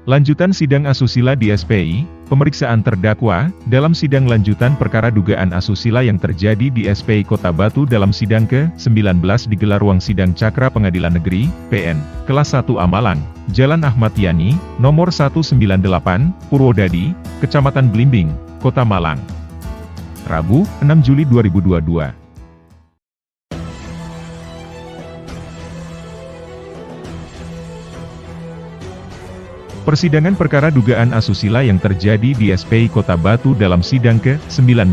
Lanjutan sidang asusila di SPI, pemeriksaan terdakwa, dalam sidang lanjutan perkara dugaan asusila yang terjadi di SPI Kota Batu dalam sidang ke-19 digelar ruang sidang Cakra Pengadilan Negeri, PN, Kelas 1A Malang, Jalan Ahmad Yani, nomor 198, Purwodadi, Kecamatan Blimbing, Kota Malang. Rabu, 6 Juli 2022. Persidangan perkara dugaan asusila yang terjadi di SPI Kota Batu dalam sidang ke-19,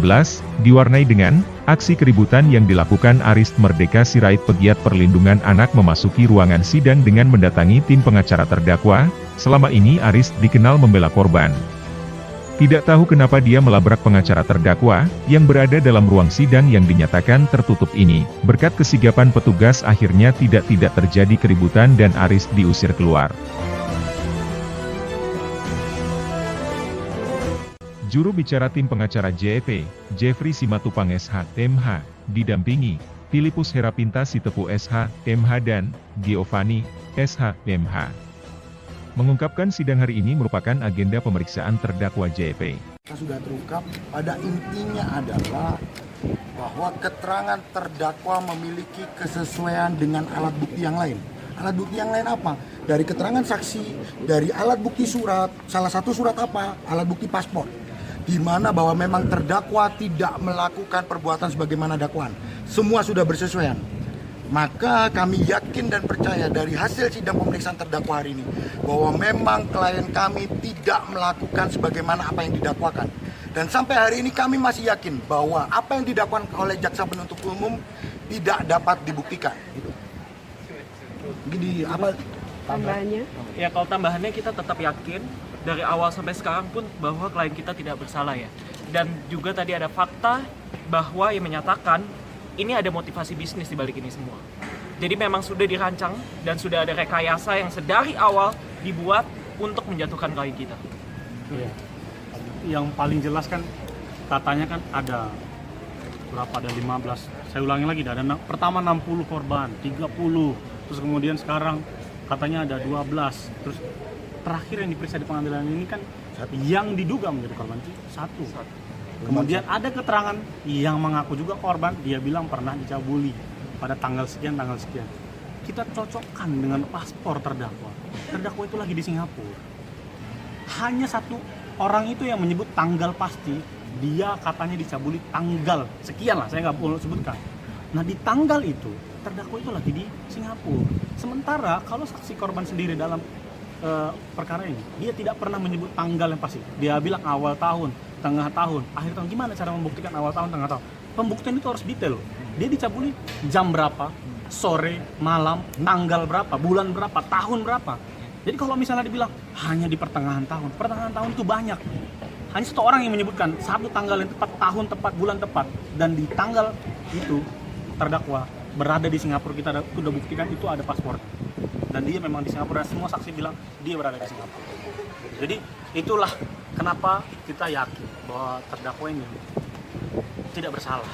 diwarnai dengan aksi keributan yang dilakukan Arist Merdeka Sirait pegiat perlindungan anak memasuki ruangan sidang dengan mendatangi tim pengacara terdakwa. Selama ini Arist dikenal membela korban. Tidak tahu kenapa dia melabrak pengacara terdakwa, yang berada dalam ruang sidang yang dinyatakan tertutup ini. Berkat kesigapan petugas akhirnya tidak terjadi keributan dan Arist diusir keluar. Juru bicara tim pengacara JEP, Jeffrey Simatupang SH, MH, didampingi Filipus Herapinta Sitepu SH, MH dan Giovanni, SH, MH. Mengungkapkan sidang hari ini merupakan agenda pemeriksaan terdakwa JEP. Sudah terungkap, pada intinya adalah bahwa keterangan terdakwa memiliki kesesuaian dengan alat bukti yang lain. Alat bukti yang lain apa? Dari keterangan saksi, dari alat bukti surat, salah satu surat apa? Alat bukti paspor. Di mana bahwa memang terdakwa tidak melakukan perbuatan sebagaimana dakwaan. Semua sudah bersesuaian. Maka kami yakin dan percaya dari hasil sidang pemeriksaan terdakwa hari ini bahwa memang klien kami tidak melakukan sebagaimana apa yang didakwakan. Dan sampai hari ini kami masih yakin bahwa apa yang didakwakan oleh jaksa penuntut umum tidak dapat dibuktikan. Jadi apa tambahannya? Ya kalau tambahannya kita tetap yakin dari awal sampai sekarang pun bahwa klien kita tidak bersalah ya. Dan juga tadi ada fakta bahwa yang menyatakan ini ada motivasi bisnis di balik ini semua. Jadi memang sudah dirancang dan sudah ada rekayasa yang sedari awal dibuat untuk menjatuhkan klien kita. Iya. Yang paling jelas kan katanya kan ada berapa, ada 15. Saya ulangi lagi, ada pertama 60 korban, 30. Terus kemudian sekarang katanya ada 12. Terus terakhir yang diperiksa di pengadilan ini kan yang diduga menjadi korban itu satu. Kemudian ada keterangan yang mengaku juga korban, dia bilang pernah dicabuli pada tanggal sekian. Kita cocokkan dengan paspor terdakwa. Terdakwa itu lagi di Singapura. Hanya satu orang itu yang menyebut tanggal pasti, dia katanya dicabuli tanggal sekian lah, saya nggak perlu sebutkan. Nah di tanggal itu, terdakwa itu lagi di Singapura. Sementara kalau saksi korban sendiri dalam perkara ini, dia tidak pernah menyebut tanggal yang pasti. Dia bilang awal tahun, tengah tahun, akhir tahun. Gimana cara membuktikan awal tahun, tengah tahun? Pembuktian itu harus detail. Dia dicabuli jam berapa, sore, malam, tanggal berapa, bulan berapa, tahun berapa. Jadi kalau misalnya dibilang hanya di pertengahan tahun itu banyak. Hanya satu orang yang menyebutkan satu tanggal yang tepat, tahun tepat, bulan tepat. Dan di tanggal itu terdakwa berada di Singapura, kita sudah buktikan itu ada paspor. Dan dia memang di Singapura, semua saksi bilang dia berada di Singapura. Jadi itulah kenapa kita yakin bahwa terdakwa ini tidak bersalah.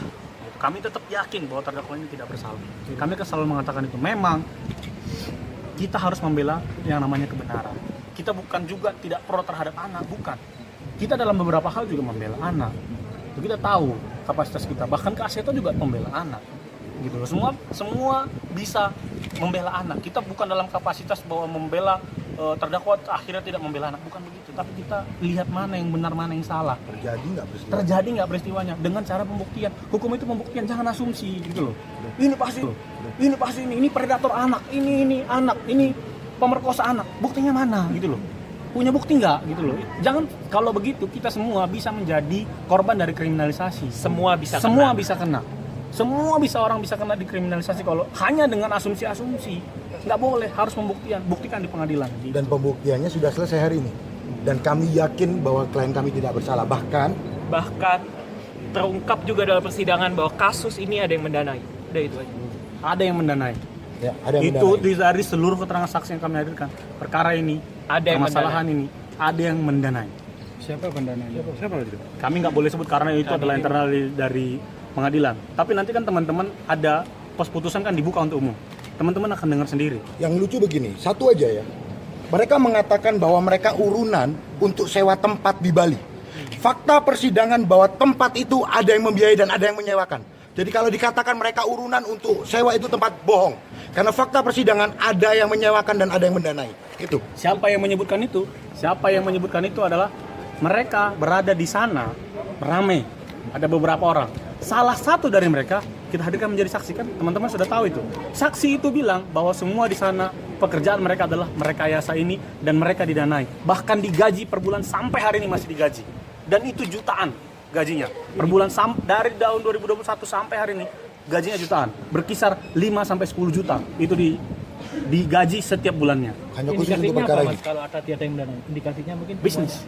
Kami tetap yakin bahwa terdakwa ini tidak bersalah. Kami kan selalu mengatakan itu. Memang kita harus membela yang namanya kebenaran. Kita bukan juga tidak pro terhadap anak, bukan. Kita dalam beberapa hal juga membela anak. Kita tahu kapasitas kita, bahkan Kak Aseto juga membela anak. Gitu loh. Semua bisa membela anak. Kita bukan dalam kapasitas bahwa membela terdakwa akhirnya tidak membela anak, bukan begitu. Tapi kita lihat mana yang benar, mana yang salah. Terjadi nggak peristiwanya dengan cara pembuktian. Hukum itu pembuktian, jangan asumsi gitu loh. Ini pasti ini predator anak, ini anak, ini pemerkosa anak. Buktinya mana gitu loh. Punya bukti nggak gitu loh. Jangan, kalau begitu kita semua bisa menjadi korban dari kriminalisasi. Semua bisa kena. Semua orang bisa kena dikriminalisasi kalau hanya dengan asumsi-asumsi. Nggak boleh, harus buktikan di pengadilan. Dan pembuktiannya sudah selesai hari ini. Dan kami yakin bahwa klien kami tidak bersalah. Bahkan terungkap juga dalam persidangan bahwa kasus ini ada yang mendanai. Udah itu aja. Ada yang mendanai. Ya, ada yang itu mendanai. dari seluruh keterangan saksi yang kami hadirkan. Perkara ini, ada yang permasalahan ini, ada yang mendanai. Siapa pendananya? Siapa lagi? Kami nggak boleh sebut karena itu adalah internal dari pengadilan. Tapi nanti kan teman-teman ada pos putusan kan dibuka untuk umum. Teman-teman akan dengar sendiri. Yang lucu begini, satu aja ya. Mereka mengatakan bahwa mereka urunan untuk sewa tempat di Bali. Fakta persidangan bahwa tempat itu ada yang membiayai dan ada yang menyewakan. Jadi kalau dikatakan mereka urunan untuk sewa itu tempat bohong. Karena fakta persidangan ada yang menyewakan dan ada yang mendanai. Itu. Siapa yang menyebutkan itu? Siapa yang menyebutkan itu adalah mereka berada di sana ramai. Ada beberapa orang. Salah satu dari mereka kita hadirkan menjadi saksi, kan teman-teman sudah tahu itu. Saksi itu bilang bahwa semua di sana pekerjaan mereka adalah merekayasa ini dan mereka didanai. Bahkan digaji per bulan sampai hari ini masih digaji. Dan itu jutaan gajinya. Per bulan dari tahun 2021 sampai hari ini gajinya jutaan. Berkisar 5 sampai 10 juta. Itu digaji setiap bulannya. Hanya khusus untuk perkara ini. Kalau ada tiada yang mendanai, indikasinya mungkin Bisnis.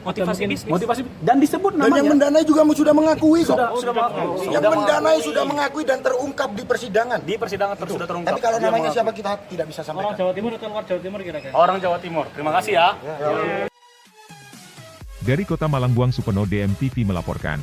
Motivasi bisnis. Motivasi dan disebut Dan namanya. yang mendanai juga sudah mengakui kok. Sudah mengakui. Yang mendanai sudah mengakui dan terungkap di persidangan. Di persidangan sudah terungkap. Tapi kalau Dia namanya mengakui. siapa kita tidak bisa orang sampaikan. Jawa Timur atau luar Jawa Timur kira-kira? Orang Jawa Timur. Terima kasih ya. Dari Kota Malang, Buang Supeno, DMTV melaporkan.